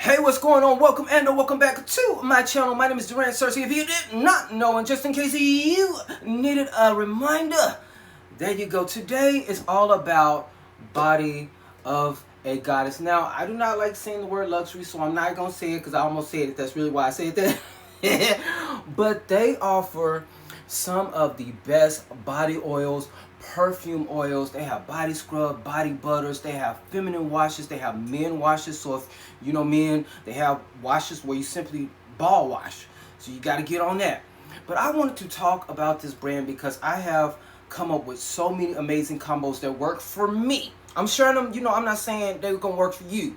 Hey, what's going on? Welcome and welcome back to my channel. My name is Durant Searcy. If you did not know, and just in case you needed a reminder, there you go. Today is all about body of a goddess. Now, I do not like saying the word luxury, so I'm not going to say it because I almost said it. That's really why I said that. But they offer some of the best body oils, perfume oils. They have body scrub, body butters. They have feminine washes. They have men washes. So if you know men, they have washes where you simply ball wash. So you got to get on that. But I wanted to talk about this brand because I have come up with so many amazing combos that work for me. I'm sharing them, I'm not saying they're going to work for you.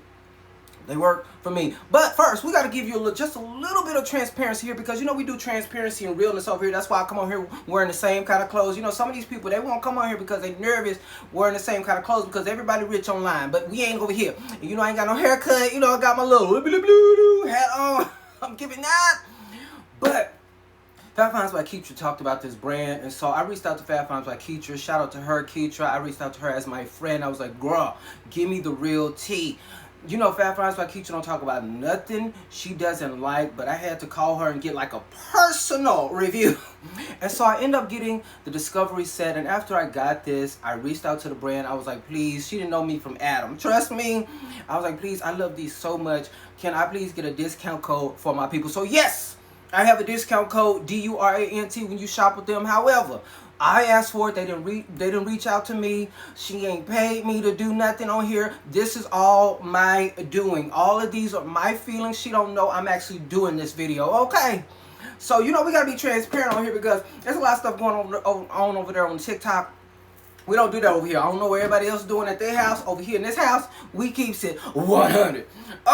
They work for me. But first, we got to give you just a little bit of transparency here because, we do transparency and realness over here. That's why I come on here wearing the same kind of clothes. Some of these people, they won't come on here because they're nervous wearing the same kind of clothes because everybody rich online. But we ain't over here. And, I ain't got no haircut. I got my little hat on. I'm giving that. But Fat Finds by Keitra talked about this brand, and so I reached out to Fat Finds by Keitra. Shout out to her, Keitra. I reached out to her as my friend. I was like, girl, give me the real tea. Fat Finds by Keitra don't talk about nothing she doesn't like, but I had to call her and get like a personal review. And so I ended up getting the Discovery set, and after I got this, I reached out to the brand. I was like, please, she didn't know me from Adam. Trust me. I was like, please, I love these so much. Can I please get a discount code for my people? So yes, I have a discount code, DURANT, when you shop with them. However, I asked for it. They didn't reach out to me. She ain't paid me to do nothing on here. This is all my doing. All of these are my feelings. She don't know I'm actually doing this video. Okay. So, we got to be transparent on here because there's a lot of stuff going on over there on TikTok. We don't do that over here. I don't know what everybody else is doing at their house. Over here in this house, we keeps it 100.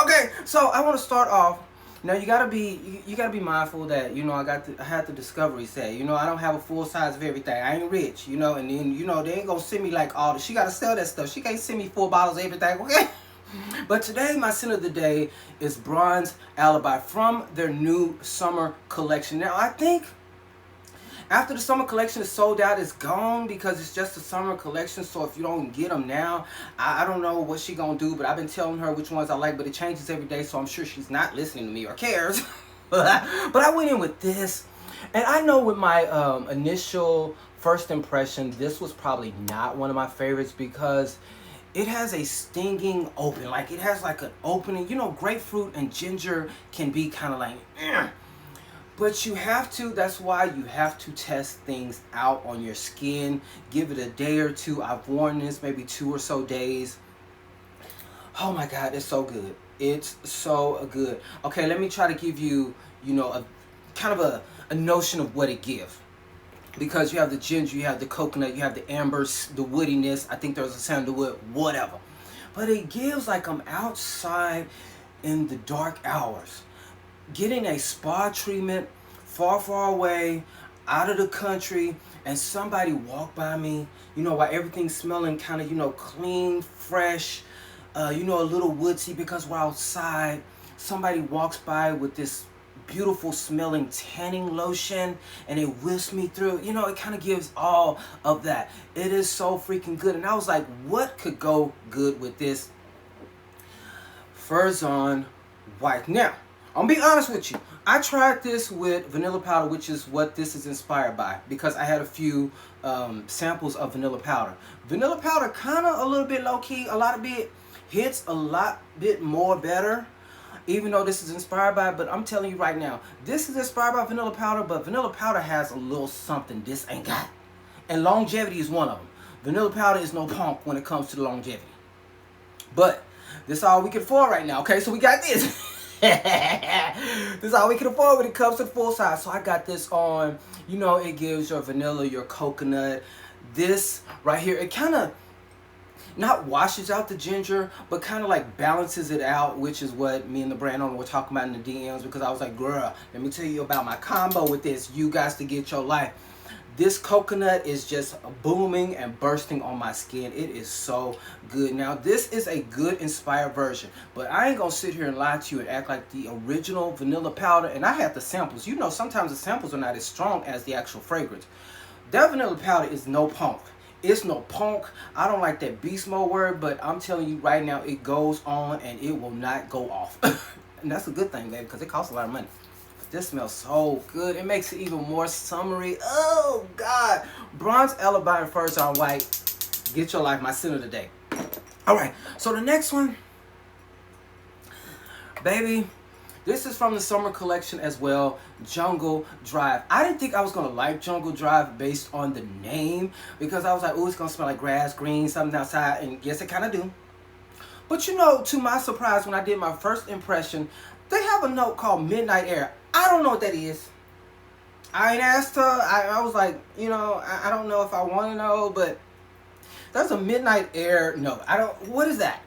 Okay. So, I want to start off. Now you gotta be mindful that I had the Discovery set. I don't have a full size of everything. I ain't rich, and then they ain't gonna send me like all the. She gotta sell that stuff. She can't send me full bottles of everything, okay? But today my scent of the day is Bronze Alibi from their new summer collection. Now I think after the summer collection is sold out, it's gone because it's just a summer collection. So if you don't get them now, I don't know what she gonna do. But I've been telling her which ones I like, but it changes every day. So I'm sure she's not listening to me or cares. But I went in with this. And I know with my initial first impression, this was probably not one of my favorites because it has a stinging open. Like it has like an opening. Grapefruit and ginger can be kind of like... But you have to, that's why you have to test things out on your skin. Give it a day or two. I've worn this maybe 2 or so days. Oh my God, it's so good. It's so good. Okay, let me try to give you, a kind of a notion of what it gives. Because you have the ginger, you have the coconut, you have the amber, the woodiness. I think there's a sandalwood, whatever. But it gives like I'm outside in the dark hours, getting a spa treatment far away, out of the country, and somebody walked by me, while everything's smelling kind of, clean, fresh, a little woodsy because we're outside. Somebody walks by with this beautiful smelling tanning lotion and it whisks me through. It kind of gives all of that. It is so freaking good. And I was like, what could go good with this? Furzon White. Now, I'm gonna be honest with you. I tried this with vanilla powder, which is what this is inspired by, because I had a few samples of vanilla powder. Vanilla powder kind of a little bit low-key, a lot of bit hits a lot bit more better, even though this is inspired by, but I'm telling you right now, this is inspired by vanilla powder, but vanilla powder has a little something this ain't got. And longevity is one of them. Vanilla powder is no punk when it comes to the longevity. But this is all we can afford right now, okay? So we got this. This is all we can afford when it comes to the full size. So I got this on, it gives your vanilla, your coconut. This right here, it kind of not washes out the ginger, but kind of like balances it out, which is what me and the brand owner were talking about in the DMs, because I was like, girl, let me tell you about my combo with this. You guys to get your life. This coconut is just booming and bursting on my skin. It is so good. Now, this is a good inspired version, but I ain't gonna sit here and lie to you and act like the original vanilla powder. And I have the samples. Sometimes the samples are not as strong as the actual fragrance. That vanilla powder is no punk. It's no punk. I don't like that beast mode word, but I'm telling you right now, it goes on and it will not go off. And that's a good thing, baby, because it costs a lot of money. This smells so good. It makes it even more summery. Oh, God. Bronze, Alibi, and First on White. Get your life, my scent of the day. All right. So the next one, baby, this is from the summer collection as well, Jungle Drive. I didn't think I was going to like Jungle Drive based on the name, because I was like, oh, it's going to smell like grass, green, something outside. And yes, it kind of do. But you know, to my surprise, when I did my first impression, they have a note called Midnight Air. I don't know what that is. I ain't asked her. I was like, you know, I don't know if I want to know, but there's a Midnight Air note. What is that?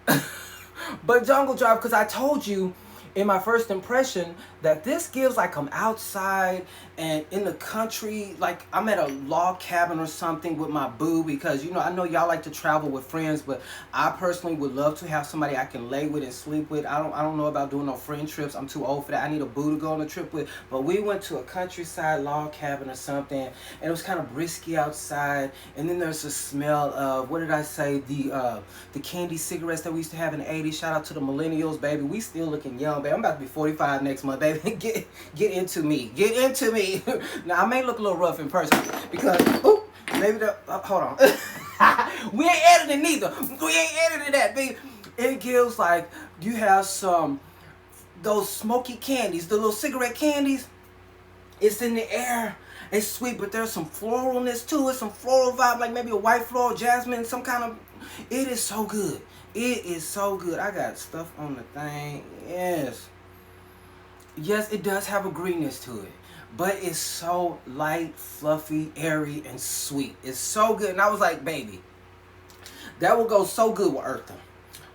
But Jungle Drive, because I told you in my first impression that this gives like I'm outside and in the country, like I'm at a log cabin or something with my boo, because you know, I know y'all like to travel with friends, but I personally would love to have somebody I can lay with and sleep with. I don't know about doing no friend trips. I'm too old for that. I need a boo to go on a trip with. But we went to a countryside log cabin or something, and it was kind of brisky outside, and then there's a smell of, what did I say, the candy cigarettes that we used to have in the 80s. Shout out to the millennials, baby. We still looking young, baby. I'm about to be 45 next month, baby. Get into me. Get into me. Now, I may look a little rough in person because, ooh, maybe the, hold on. We ain't editing neither. We ain't editing that, baby. It gives like, you have some, those smoky candies, the little cigarette candies. It's in the air. It's sweet, but there's some floralness to it, some floral vibe, like maybe a white floral, jasmine, some kind of, it is so good. It is so good. I got stuff on the thing. Yes. Yes, it does have a greenness to it, but it's so light, fluffy, airy, and sweet. It's so good. And I was like, baby, that will go so good with Eartha.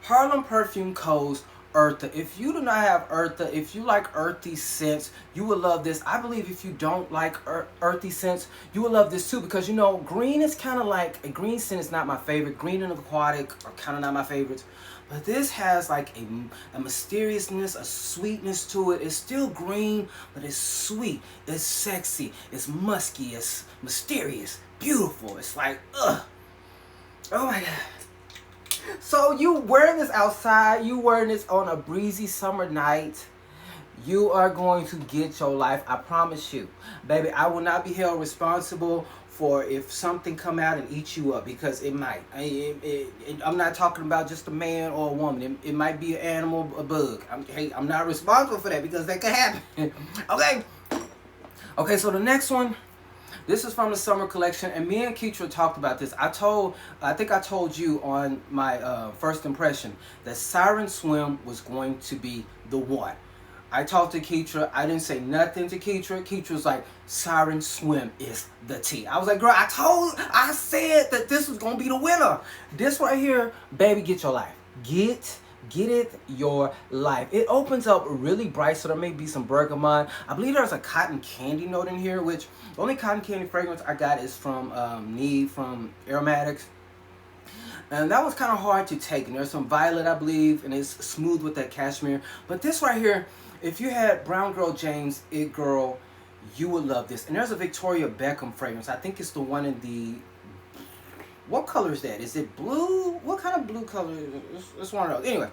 Harlem Perfume Co's Eartha. If you do not have Eartha, if you like earthy scents, you will love this. I believe if you don't like earthy scents, you will love this too, because you know, green is kind of like, a green scent is not my favorite. Green and aquatic are kind of not my favorites. But this has like a mysteriousness, a sweetness to it. It's still green, but it's sweet. It's sexy. It's musky. It's mysterious. Beautiful. It's like, ugh. Oh my God. So you wearing this outside. You wearing this on a breezy summer night. You are going to get your life. I promise you. Baby, I will not be held responsible for if something come out and eat you up, because it might. I'm not talking about just a man or a woman. It might be an animal, a bug. I'm not responsible for that, because that could happen. Okay, so the next one, this is from the summer collection, and me and Keitra talked about this. I think I told you on my first impression that Siren Swim was going to be the one. I talked to Keitra. I didn't say nothing to Keitra. Keitra was like, Siren Swim is the tea. I was like, girl, I said that this was going to be the winner. This right here, baby, get your life. Get it your life. It opens up really bright, so there may be some bergamot. I believe there's a cotton candy note in here, which the only cotton candy fragrance I got is from Need from Aromatics. And that was kind of hard to take. And there's some violet, I believe, and it's smooth with that cashmere. But this right here, if you had Brown Girl James, It Girl, you would love this. And there's a Victoria Beckham fragrance. I think it's the one in the, what color is that? Is it blue? What kind of blue color? It's one of those. Anyway.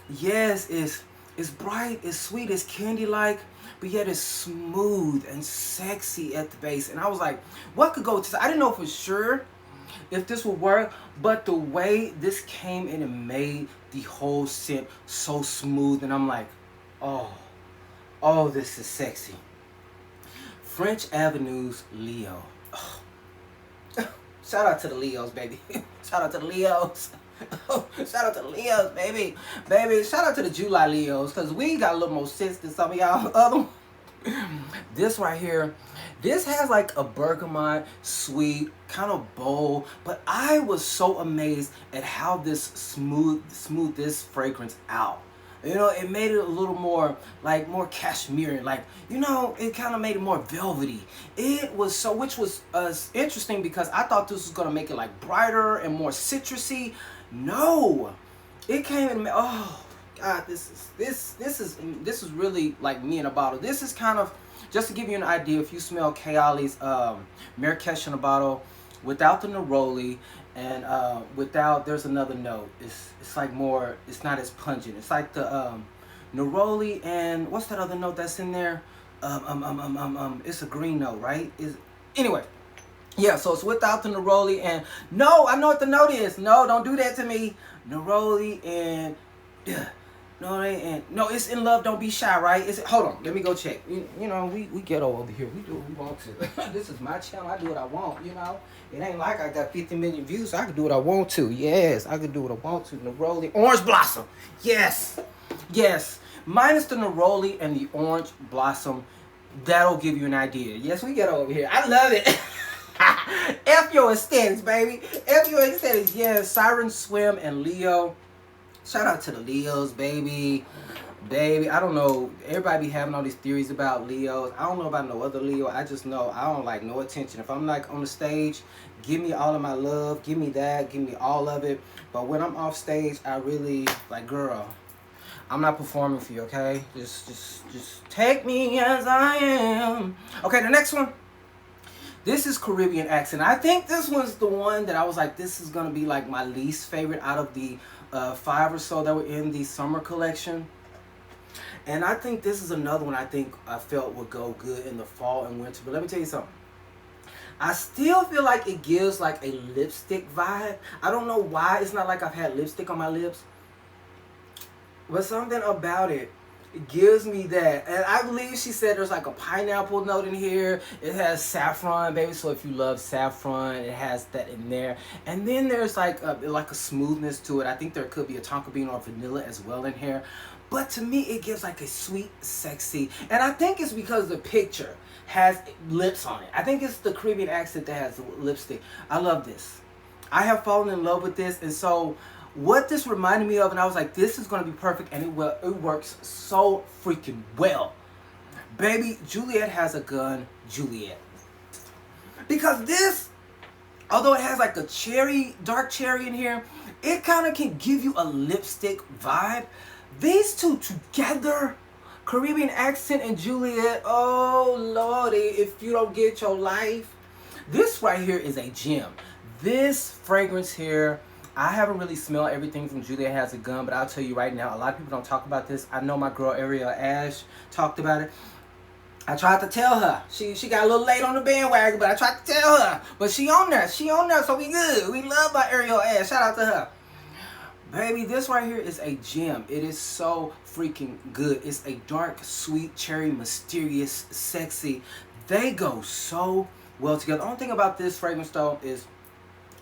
Yes, it's bright, it's sweet, it's candy-like, but yet it's smooth and sexy at the base. And I was like, what could go with this? I didn't know for sure if this would work, but the way this came in and made the whole scent so smooth, and I'm like, oh, this is sexy. French Avenue's Leo. Oh. Shout out to the Leos, baby. Shout out to the Leos. Shout out to the Leos, baby. Shout out to the July Leos, because we got a little more sense than some of y'all other. This right here, this has like a bergamot, sweet, kind of bold, but I was so amazed at how this smooth this fragrance out. You know, it made it a little more, like, more cashmere. Like, you know, it kind of made it more velvety. It was so, which was interesting, because I thought this was going to make it, like, brighter and more citrusy. No. It came in, oh, God, this is really, like, me in a bottle. This is kind of, just to give you an idea, if you smell Kayali's Marrakesh in a bottle, without the neroli, and without, there's another note. It's like more, it's not as pungent. It's like the neroli, and what's that other note that's in there? It's a green note, right? Anyway. Yeah, so it's without the neroli, and no, I know what the note is. No, don't do that to me. Neroli and no, it's in love. Don't be shy, right? Hold on, let me go check. You know, we ghetto over here. We do what we want to. This is my channel. I do what I want. You know, it ain't like I got 50 million views. So I can do what I want to. Yes, I can do what I want to. Neroli, orange blossom. Yes, yes. Minus the neroli and the orange blossom, that'll give you an idea. Yes, we ghetto over here. I love it. F your aesthetics, baby. F your aesthetics. Yes, Siren Swim and Leo. Shout out to the Leos, baby. Baby, I don't know. Everybody be having all these theories about Leos. I don't know about no other Leo. I just know I don't like no attention. If I'm like on the stage, give me all of my love. Give me that. Give me all of it. But when I'm off stage, I really, like, girl, I'm not performing for you, okay? Just take me as I am. Okay, the next one. This is Caribbean accent. I think this was the one that I was like, this is going to be like my least favorite out of the 5 or so that were in the summer collection. And I think this is another one I think I felt would go good in the fall and winter. But let me tell you something. I still feel like it gives like a lipstick vibe. I don't know why. It's not like I've had lipstick on my lips. But something about it gives me that. And I believe she said there's like a pineapple note in here. It has saffron, baby. So if you love saffron, it has that in there. And then there's like a smoothness to it. I think there could be a tonka bean or vanilla as well in here. But to me, it gives like a sweet, sexy. And I think it's because the picture has lips on it. I think it's the Caribbean accent that has the lipstick. I love this. I have fallen in love with this. And so what this reminded me of, and I was like, this is going to be perfect, and it works so freaking well. Baby, Juliet has a gun, Juliet. Because this, although it has like a cherry, dark cherry in here, it kind of can give you a lipstick vibe. These two together, Caribbean accent and Juliet, oh lordy, if you don't get your life. This right here is a gem. This fragrance here, I haven't really smelled everything from Juliet Has a Gun, but I'll tell you right now, a lot of people don't talk about this. I know my girl Ariel Ash talked about it. I tried to tell her. She got a little late on the bandwagon, but I tried to tell her. But she on there, so we good. We love my Ariel Ash. Shout out to her. Baby, this right here is a gem. It is so freaking good. It's a dark, sweet, cherry, mysterious, sexy. They go so well together. The only thing about this fragrance though is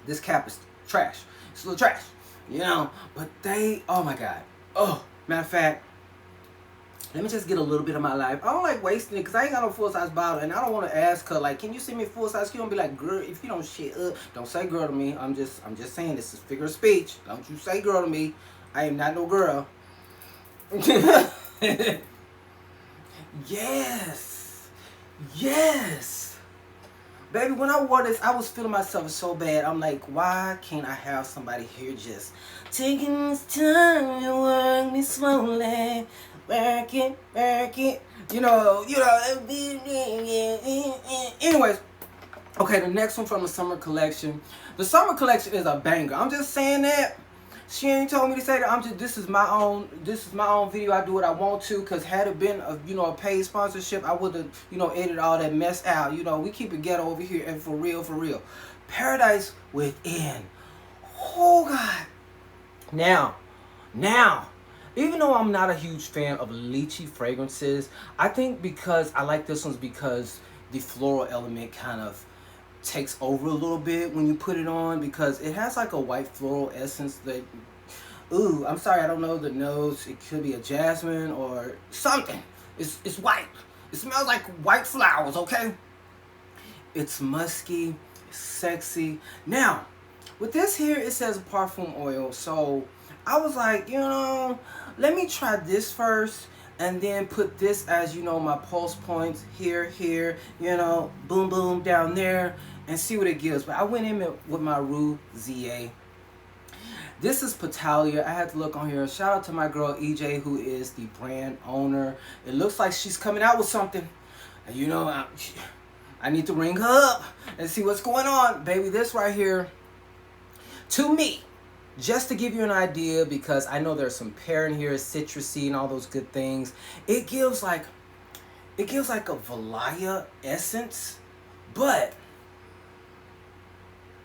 this cap is trash. It's a little trash, you know, but they, oh my God. Oh, matter of fact, let me just get a little bit of my life. I don't like wasting it because I ain't got no full-size bottle, and I don't want to ask her, like, can you send me a full-size? She don't be like, girl, if you don't shit up, don't say girl to me. I'm just saying, this is figure of speech. Don't you say girl to me. I am not no girl. Yes. Yes. Baby, when I wore this, I was feeling myself so bad. I'm like, why can't I have somebody here just taking this time to work me slowly, work it, you know. Anyways, okay, the next one from the summer collection. The summer collection is a banger. I'm just saying that. She ain't told me to say that. This is my own video. I do what I want to, because had it been a paid sponsorship, I would have, edited all that mess out. We keep it ghetto over here, and for real. Paradise Within. Oh God. Now, even though I'm not a huge fan of lychee fragrances, I think because I like this one because the floral element kind of takes over a little bit when you put it on, because it has like a white floral essence that, ooh, I'm sorry, I don't know the notes. It could be a jasmine or something. It's white. It smells like white flowers, okay? It's musky, it's sexy. Now, with this here, it says parfum oil, so I was like, let me try this first, and then put this as, my pulse points here, boom, boom, down there, and see what it gives. But I went in with my Rouziè. This is Patalia. I had to look on here. Shout out to my girl EJ, who is the brand owner. It looks like she's coming out with something. And I need to ring her up and see what's going on. Baby, this right here, to me, just to give you an idea, because I know there's some pear in here, citrusy and all those good things. It gives like a Valaya essence, but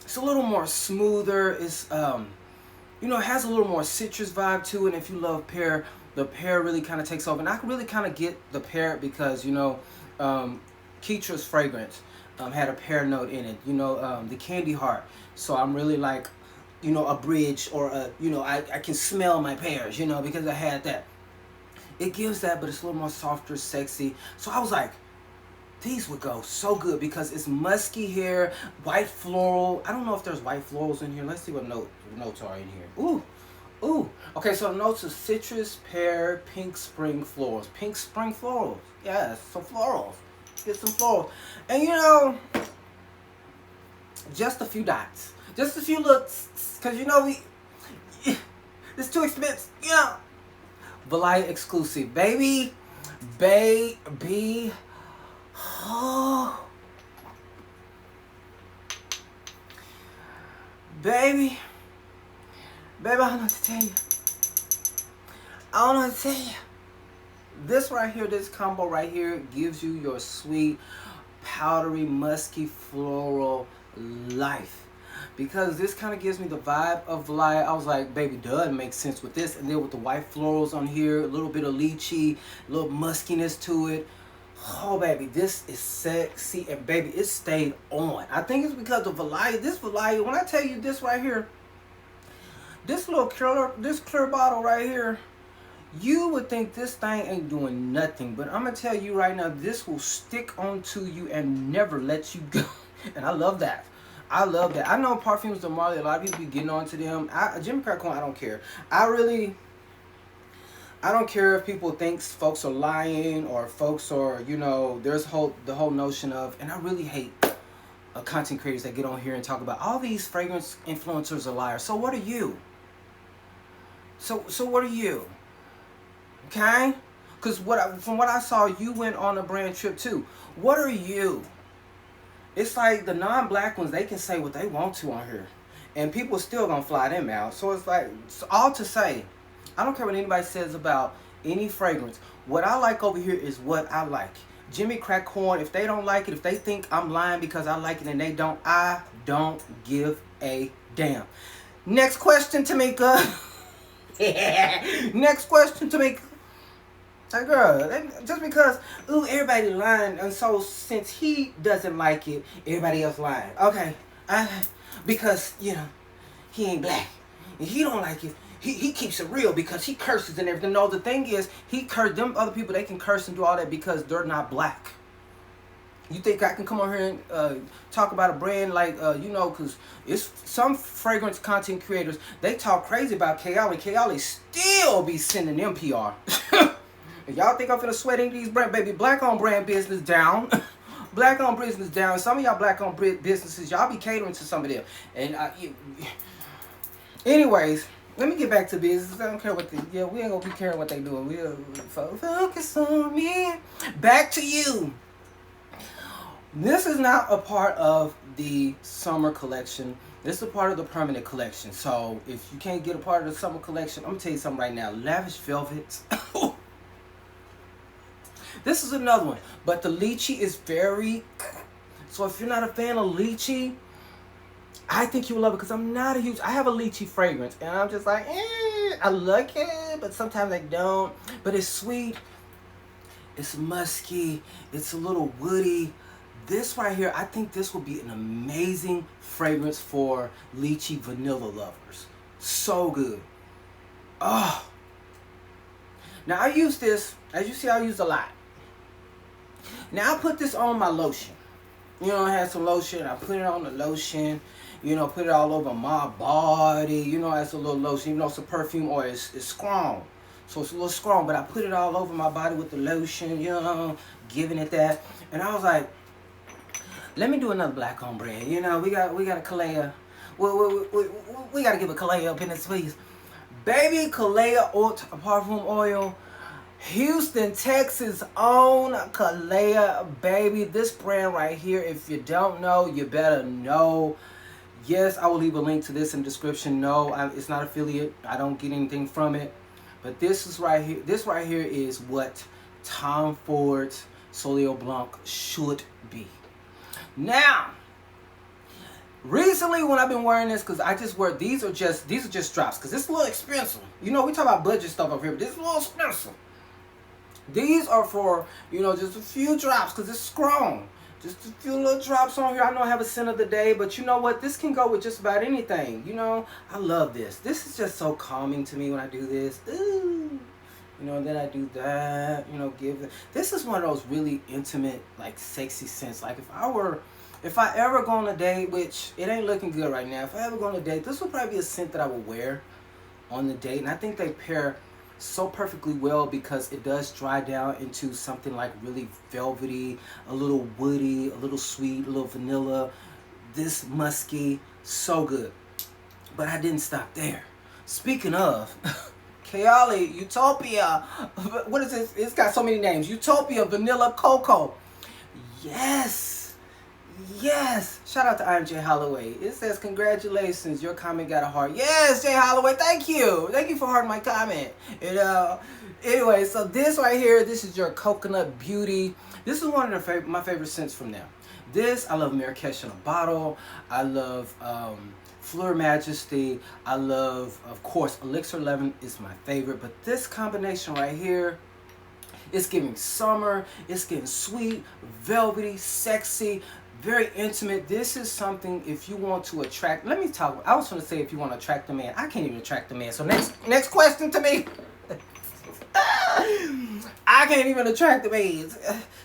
it's a little more smoother. It's you know, it has a little more citrus vibe to it. And if you love pear, the pear really kind of takes over. And I can really kind of get the pear because, you know, Keetra's fragrance had a pear note in it. You know, the Candy Heart. So I'm really like, you know, a bridge or a, you know, I can smell my pears, you know, because I had that. It gives that, but it's a little more softer, sexy. So I was like, these would go so good because it's musky here, white floral. I don't know if there's white florals in here. Let's see what notes are in here. Ooh, ooh. Okay, so the notes are citrus, pear, pink spring florals. Pink spring florals. Yeah, some florals. Get some florals. And you know, just a few dots. Just a few looks. Because you know, it's too expensive. You know. Valaya exclusive. Baby. Oh, baby, I don't know what to tell you. I don't know what to tell you. This right here, this combo right here gives you your sweet, powdery, musky, floral life. Because this kind of gives me the vibe of Valaya. I was like, baby, duh, it makes sense with this. And then with the white florals on here, a little bit of lychee, a little muskiness to it. Oh, baby, this is sexy, and baby, it stayed on. I think it's because of Valaya. This Valaya, when I tell you this right here, this clear bottle right here, you would think this thing ain't doing nothing. But I'm going to tell you right now, this will stick onto you and never let you go. And I love that. I love that. I know Parfums de Marley, a lot of people be getting on to them. Jimmy Crack Corn, I don't care. I don't care if people think folks are lying or folks are, you know, there's the whole notion of, and I really hate content creators that get on here and talk about all these fragrance influencers are liars. So what are you? So what are you? Okay? Because from what I saw, you went on a brand trip too. What are you? It's like the non-black ones, they can say what they want to on here. And people still gonna fly them out. So it's like, it's all to say, I don't care what anybody says about any fragrance. What I like over here is what I like. Jimmy Crack Corn, if they don't like it, if they think I'm lying because I like it and they don't, I don't give a damn. Next question, Tamika. Next question, Tamika. Like, girl, just because, ooh, everybody lying, and so since he doesn't like it, everybody else lying. Okay, because, you know, he ain't black, and he don't like it. He keeps it real because he curses and everything. No, the thing is, them other people, they can curse and do all that because they're not black. You think I can come on here and talk about a brand like, you know, because it's some fragrance content creators, they talk crazy about Kayali. Kayali still be sending them PR. If y'all think I'm finna sweating these brand, baby, black-owned brand business down. Black-owned business down. Some of y'all black-owned businesses, y'all be catering to some of them. And anyways, let me get back to business. I don't care what we ain't gonna be caring what they doing. We'll focus on me. Back to you. This is not a part of the summer collection. This is a part of the permanent collection. So if you can't get a part of the summer collection, I'm gonna tell you something right now. Lavish Velvet. This is another one. But the lychee is very... So if you're not a fan of lychee, I think you will love it because I'm not a huge... I have a lychee fragrance and I'm just like, I like it, but sometimes I don't. But it's sweet. It's musky. It's a little woody. This right here, I think this will be an amazing fragrance for lychee vanilla lovers. So good. Oh. Now I use this, as you see, I use a lot. Now I put this on my lotion. You know, I had some lotion. I put it on the lotion. You know, put it all over my body. You know, as a little lotion. Even though it's a perfume oil, it's strong. So it's a little strong. But I put it all over my body with the lotion. You know, giving it that. And I was like, let me do another black on brand. You know, we got a Kalea. We got to give a Kalea up in this, please. Baby, Kalea Haute Parfum Oil Houston, Texas own Kalea, baby. This brand right here, if you don't know, you better know. Yes, I will leave a link to this in the description. No, it's not affiliate. I don't get anything from it. But this is right here. This right here is what Tom Ford's Soleil Blanc should be. Now, recently when I've been wearing this, because I just wear, these are just drops, because it's a little expensive. You know, we talk about budget stuff over here, but this is a little expensive. These are for, you know, just a few drops, because it's strong. Just a few little drops on here. I know I have a scent of the day, but you know what? This can go with just about anything. You know, I love this. This is just so calming to me when I do this. Ooh. You know, and then I do that, you know, this is one of those really intimate, like, sexy scents. Like, if I ever go on a date, which it ain't looking good right now, if I ever go on a date, this would probably be a scent that I would wear on the date. And I think they pair so perfectly well because it does dry down into something like really velvety, a little woody, a little sweet, a little vanilla, this musky, so good. But I didn't stop there. Speaking of, Kayali, Utopia, what is this? It's got so many names. Utopia Vanilla Cocoa. Yes. Yes. Shout out to I'm Jay Holloway. It says, congratulations, your comment got a heart. Yes, Jay Holloway, thank you. Thank you for hearting my comment. Anyway, so this right here, this is your Coconut Beauty. This is one of my favorite scents from them. This, I love Marrakesh in a bottle. I love Fleur Majesty. I love, of course, Elixir 11 is my favorite. But this combination right here, it's giving summer. It's getting sweet, velvety, sexy, very intimate. This is something if you want to attract. Let me talk. I was going to say if you want to attract a man. I can't even attract a man. So next question to me. I can't even attract the man.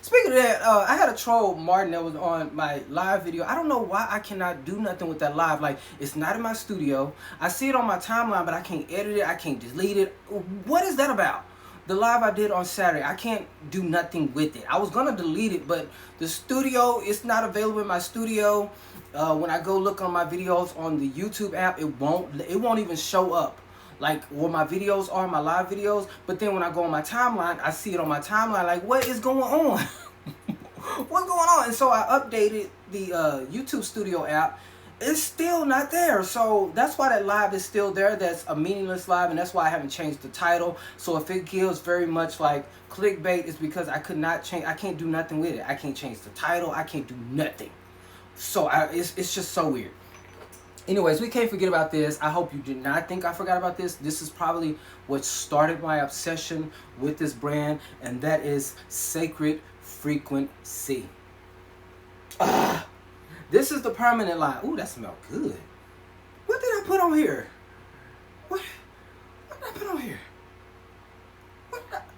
Speaking of that, I had a troll Martin that was on my live video. I don't know why I cannot do nothing with that live. Like, it's not in my studio. I see it on my timeline, but I can't edit it. I can't delete it. What is that about? The live I did on Saturday, I can't do nothing with it. I was gonna delete it, but the studio, it's not available in my studio. When I go look on my videos on the YouTube app, it won't even show up. Like where my videos are, my live videos. But then when I go on my timeline, I see it on my timeline. Like, what is going on? What's going on? And so I updated the YouTube Studio app. It's still not there. So that's why that live is still there. That's a meaningless live, and that's why I haven't changed the title. So if it gives very much like clickbait, it's because I could not change. I can't do nothing with it. I can't change the title. I can't do nothing. So it's just so weird. Anyways, we can't forget about this. I hope you did not think I forgot about this. This is probably what started my obsession with this brand, and that is Sacred Frequency. This is the permanent line. Ooh, that smells good. What did I put on here? What did I put on here?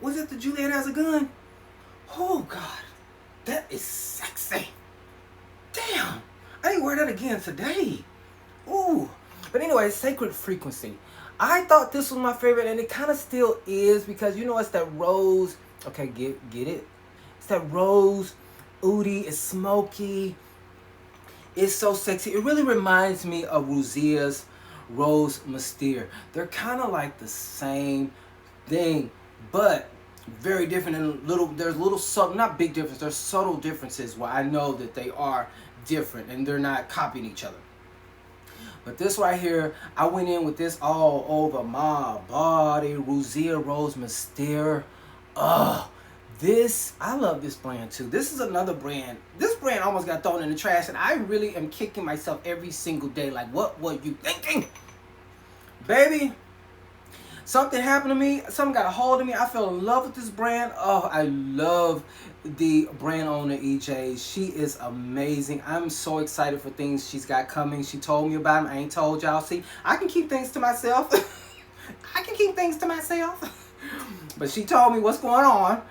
Was it the Juliet Has a Gun? Oh, God. That is sexy. Damn. I ain't wear that again today. Ooh. But anyway, Sacred Frequency. I thought this was my favorite, and it kind of still is, because you know it's that rose. Okay, get it? It's that rose, oudie, it's smoky. It's so sexy. It really reminds me of Rouziè's Rose Mystere. They're kind of like the same thing, but very different. And there's little subtle, not big difference. There's subtle differences where I know that they are different and they're not copying each other. But this right here, I went in with this all over my body. Rouziè Rose Mystere. I love this brand too. This is another brand. This brand almost got thrown in the trash, and I really am kicking myself every single day. Like, what were you thinking? Baby, something happened to me. Something got a hold of me. I fell in love with this brand. Oh, I love the brand owner, EJ. She is amazing. I'm so excited for things she's got coming. She told me about them. I ain't told y'all. See, I can keep things to myself. I can keep things to myself. But she told me what's going on.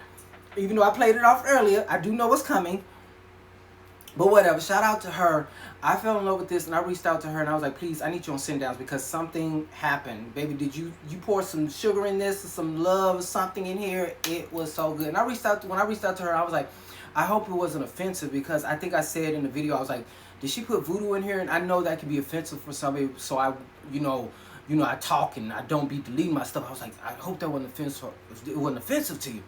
Even though I played it off earlier, I do know what's coming. But whatever, shout out to her. I fell in love with this, and I reached out to her, and I was like, please, I need you on ScentDowns because something happened. Baby, did you pour some sugar in this or some love or something in here? It was so good. And when I reached out to her, I was like, I hope it wasn't offensive, because I think I said in the video, I was like, did she put voodoo in here? And I know that could be offensive for somebody, so I, you know, I talk and I don't be deleting my stuff. I was like, I hope that wasn't offensive to you.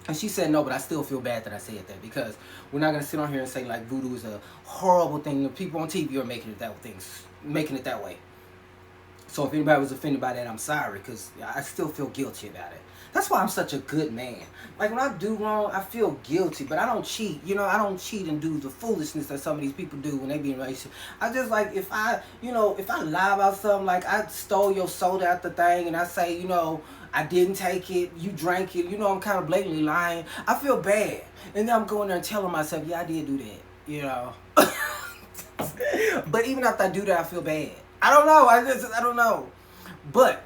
And she said no, but I still feel bad that I said that, because we're not gonna sit on here and say like voodoo is a horrible thing. The people on TV are making it that way. So if anybody was offended by that, I'm sorry, because I still feel guilty about it. That's why I'm such a good man. Like, when I do wrong, I feel guilty, but I don't cheat. You know, I don't cheat and do the foolishness that some of these people do when they be in a relationship. I just, like, if I lie about something, like I stole your soda out the thing and I say, you know, I didn't take it, you drank it, you know, I'm kind of blatantly lying, I feel bad. And then I'm going there and telling myself, yeah, I did do that, you know. But even after I do that, I feel bad. I don't know. I don't know. But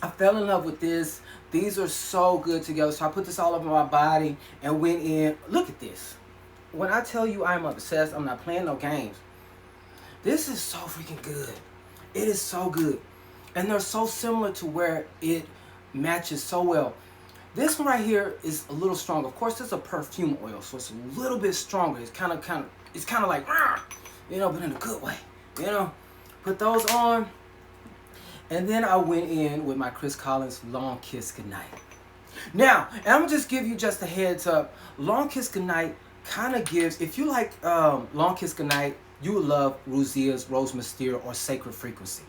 I fell in love with this. These are so good together. So I put this all over my body and went in. Look at this. When I tell you I'm obsessed, I'm not playing no games. This is so freaking good. It is so good. And they're so similar to where it matches so well. This one right here is a little stronger. Of course, it's a perfume oil, so it's a little bit stronger. It's kind of like, you know, but in a good way, you know. Put those on, and then I went in with my Chris Collins Long Kiss Goodnight. Now, and I'm gonna just give you just a heads up. Long Kiss Goodnight kind of gives, if you like Long Kiss Goodnight, you would love Rouziè's Rose Mystere or Sacred Frequency.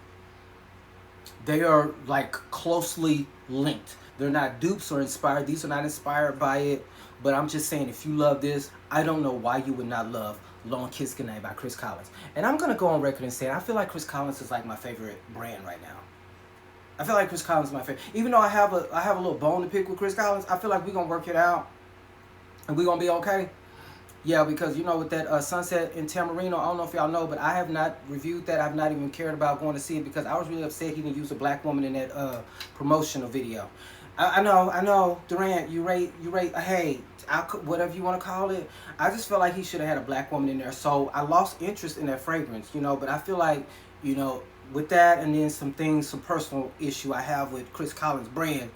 They are like closely linked. They're not dupes or inspired. These are not inspired by it. But I'm just saying, if you love this, I don't know why you would not love Long Kiss Goodnight by Chris Collins. And I'm going to go on record and say, I feel like Chris Collins is like my favorite brand right now. I feel like Chris Collins is my favorite. Even though I have a little bone to pick with Chris Collins, I feel like we're going to work it out. And we're going to be okay. Yeah, because, you know, with that Sunset in Tamarino, I don't know if y'all know, but I have not reviewed that. I've not even cared about going to see it because I was really upset he didn't use a black woman in that promotional video. I know, Durant, you rate, hey, whatever you want to call it. I just feel like he should have had a black woman in there. So I lost interest in that fragrance, you know, but I feel like, you know, with that and then some personal issue I have with Chris Collins' brand,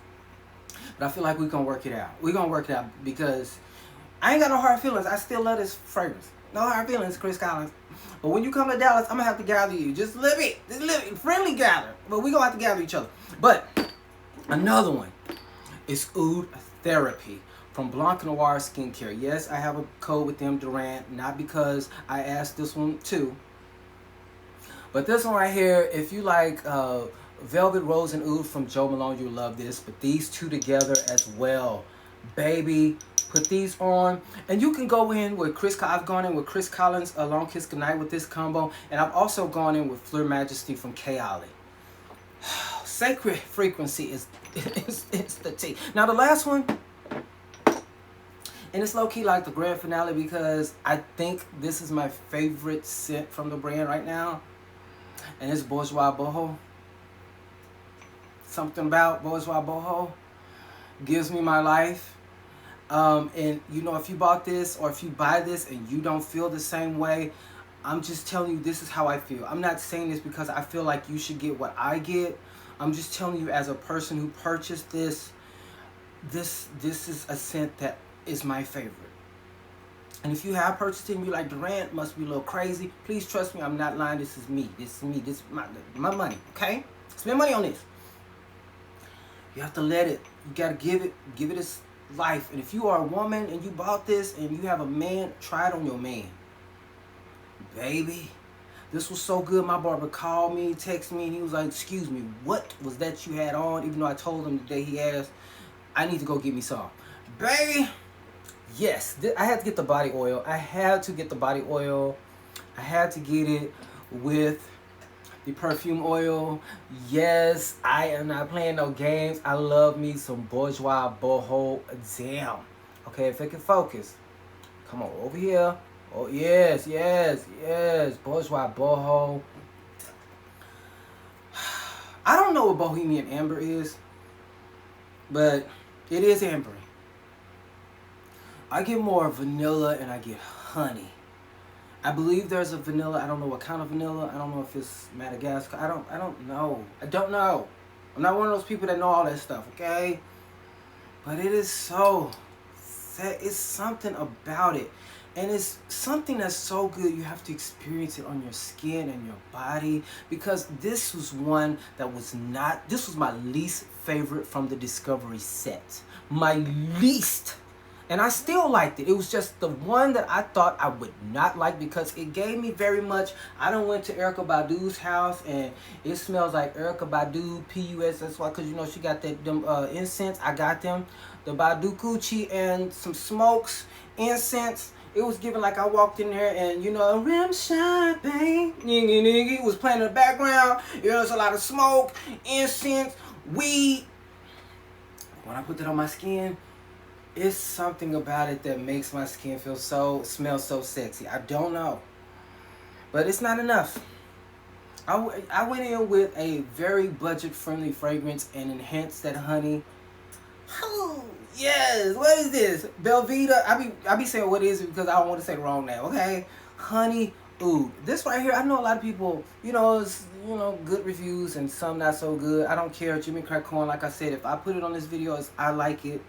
but I feel like we're going to work it out. We're going to work it out because I ain't got no hard feelings. I still love this fragrance. No hard feelings, Chris Collins. But when you come to Dallas, I'm going to have to gather you. Just a little bit. Friendly gather. But we're going to have to gather each other. But another one is Oud Therapy from Blanc Noire Skincare. Yes, I have a code with them, Durant. Not because I asked this one too. But this one right here, if you like Velvet Rose and Oud from Jo Malone, you'll love this. But these two together as well. Baby, put these on. And you can go in with I've gone in with Chris Collins, Long Kiss Goodnight with this combo. And I've also gone in with Fleur Majesty from Kayali. Sacred Frequency is the tea. Now the last one, and it's low-key like the grand finale because I think this is my favorite scent from the brand right now. And it's Bourgeois Boho. Something about Bourgeois Boho gives me my life. And you know, if you bought this or if you buy this and you don't feel the same way, I'm just telling you this is how I feel. I'm not saying this because I feel like you should get what I get. I'm just telling you as a person who purchased this is a scent that is my favorite. And if you have purchased it and you're like, Durant must be a little crazy, please trust me, I'm not lying. This is me. This is me. This is my money, okay? Spend money on this. You have to let it. You got to give it its life. And if you are a woman and you bought this and you have a man, try it on your man. Baby, this was so good. My barber called me, texted me, and he was like, excuse me, what was that you had on? Even though I told him the day he asked, I need to go get me some. Baby, yes, I had to get the body oil. I had to get the body oil. I had to get it with the perfume oil. Yes, I am not playing no games. I love me some Bourgeois Boho. Damn. Okay, if it can focus. Come on, over here. Oh, yes. Bourgeois Boho. I don't know what Bohemian Amber is, but it is ambery. I get more vanilla and I get honey. I believe there's a vanilla. I don't know what kind of vanilla. I don't know if it's Madagascar. I don't know. I'm not one of those people that know all that stuff, okay? But it is so, it's something about it. And it's something that's so good, you have to experience it on your skin and your body. Because this was one that was not, this was my least favorite from the Discovery set. My least. And I still liked it. It was just the one that I thought I would not like because it gave me very much. I done went to Erykah Badu's house and it smells like Erykah Badu, P.U.S. That's why, because you know she got that them incense. I got them, the Badu Coochie and some smokes, incense. It was given like I walked in there and, you know, rim shot, bang, niggy niggy was playing in the background. You know, there's a lot of smoke, incense, weed. When I put that on my skin, it's something about it that makes my skin smell so sexy. I don't know. But it's not enough. I went in with a very budget-friendly fragrance and enhanced that honey. Oh, yes, what is this? Belvita. I be saying what it is because I don't want to say the wrong name, okay? Honey Oud. This right here, I know a lot of people, you know, it's, you know, good reviews and some not so good. I don't care. Jimmy Crack Corn, like I said, if I put it on this video, I like it.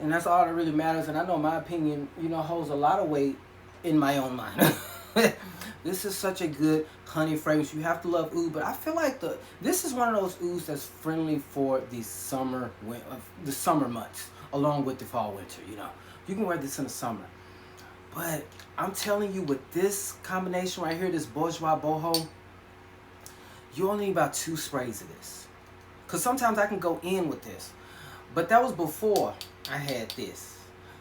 And that's all that really matters. And I know my opinion, you know, holds a lot of weight in my own mind. This is such a good honey fragrance. You have to love oud, but I feel like this is one of those ouds that's friendly for the summer months, along with the fall winter. You know, you can wear this in the summer. But I'm telling you, with this combination right here, this Bourgeois Boho, you only need about 2 sprays of this. Cause sometimes I can go in with this, but that was before I had this,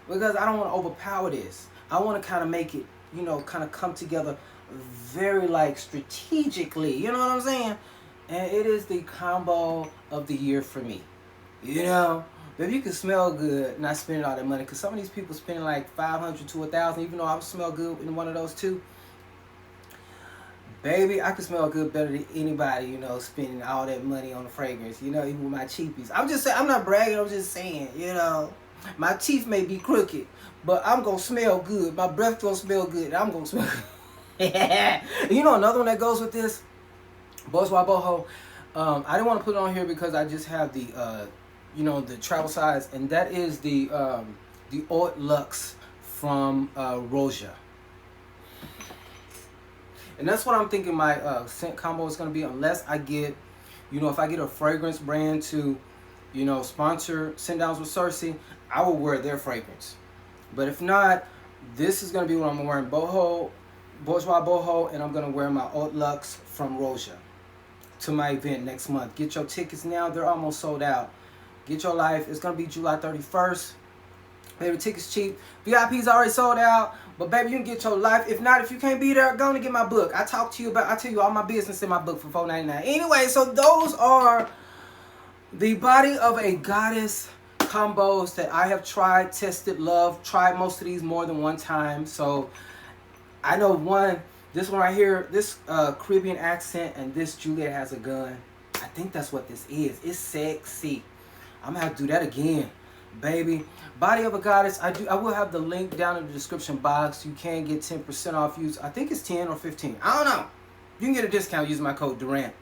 because I don't want to overpower this. I want to kind of make it, you know, kind of come together very like strategically, you know what I'm saying? And it is the combo of the year for me, you know. If you can smell good, not spending all that money, because some of these people spending like $500 to $1,000, even though I would smell good in one of those too. Baby, I can smell good better than anybody, you know, spending all that money on the fragrance, you know, even with my cheapies. I'm just saying, I'm not bragging, I'm just saying, you know, my teeth may be crooked, but I'm going to smell good. My breath going to smell good, and I'm going to smell good. You know, another one that goes with this, Bourgeois Boho, I didn't want to put it on here because I just have the, you know, the travel size, and that is the Haute Luxe from Rouziè. And that's what I'm thinking my scent combo is going to be, unless I get, you know, if I get a fragrance brand to, you know, sponsor ScentDowns with Searcy, I will wear their fragrance. But if not, this is going to be what I'm wearing, Bourgeois Boho, and I'm going to wear my Haute Luxe from Rouziè to my event next month. Get your tickets now. They're almost sold out. Get your life. It's going to be July 31st. Baby, tickets cheap. VIP's already sold out. But baby, you can get your life. If not, if you can't be there, go and get my book. I tell you all my business in my book for $4.99. Anyway, so those are the Body of a Goddess combos that I have tried, tested, loved. Tried most of these more than one time. So I know this one right here, this Caribbean accent, and this Juliet Has a Gun. I think that's what this is. It's sexy. I'm gonna have to do that again, baby. Body of a Goddess. I will have the link down in the description box. You can get 10% off. Use, I think it's 10 or 15. I don't know. You can get a discount using my code Durant.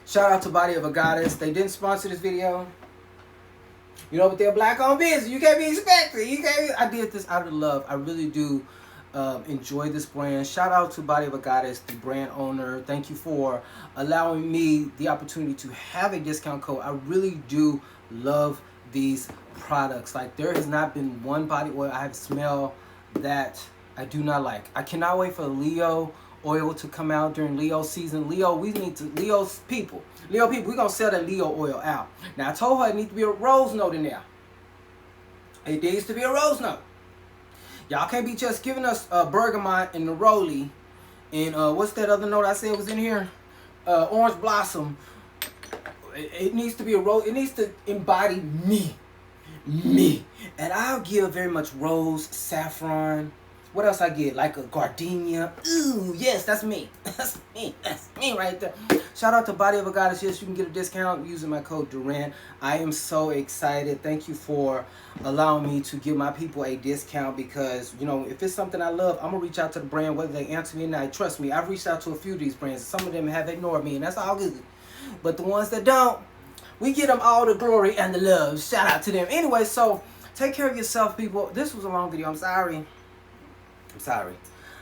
Shout out to Body of a Goddess. They didn't sponsor this video. You know, but they're black-owned business. You can't be expected. I did this out of love. I really do enjoy this brand. Shout out to Body of a Goddess, the brand owner. Thank you for allowing me the opportunity to have a discount code. I really do love these products. Like, there has not been one body oil I have smelled that I do not like. I cannot wait for Leo oil to come out during Leo season. Leo people, we're gonna sell that Leo oil out. Now, I told her it needs to be a rose note in there. It needs to be a rose note. Y'all can't be just giving us bergamot and neroli and what's that other note I said was in here? Orange blossom. It needs to be a rose. It needs to embody me. And I'll give very much rose, saffron. What else I get? Like a gardenia. Ooh, yes, that's me. That's me right there. Shout out to Body of a Goddess. Yes, you can get a discount using my code Durant. I am so excited. Thank you for allowing me to give my people a discount, because, you know, if it's something I love, I'm going to reach out to the brand whether they answer me or not. Trust me, I've reached out to a few of these brands. Some of them have ignored me, and that's all good. But the ones that don't, we give them all the glory and the love. Shout out to them. Anyway, so Take care of yourself, people. This was a long video. I'm sorry. I'm sorry.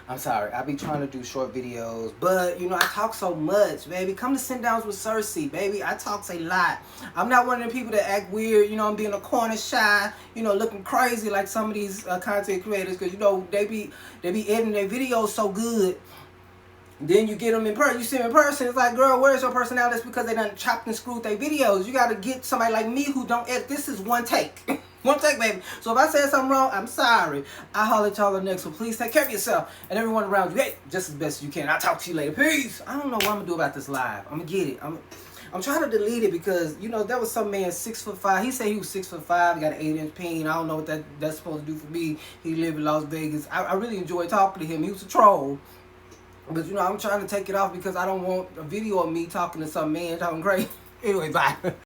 I'm sorry. I be trying to do short videos, but you know, I talk so much, baby. Come to ScentDowns with Searcy, baby. I talk a lot. I'm not one of the people that act weird, you know, I'm being a corner shy, you know, looking crazy like some of these content creators, because you know, they be editing their videos so good. Then you get them in person. You see them in person, it's like, girl, where's your personality? That's because they done chopped and screwed their videos. You got to get somebody like me who don't edit. This is one take. One take, baby. So if I said something wrong, I'm sorry. I'll holler at y'all next. So please take care of yourself and everyone around you. Hey, just as best as you can. I'll talk to you later. Peace. I don't know what I'm going to do about this live. I'm going to get it. I'm trying to delete it because, you know, there was some man 6'5". He said he was 6'5". He got an 8-inch peen. I don't know what that's supposed to do for me. He lived in Las Vegas. I really enjoyed talking to him. He was a troll. But, you know, I'm trying to take it off because I don't want a video of me talking to some man talking crazy. Anyway, bye.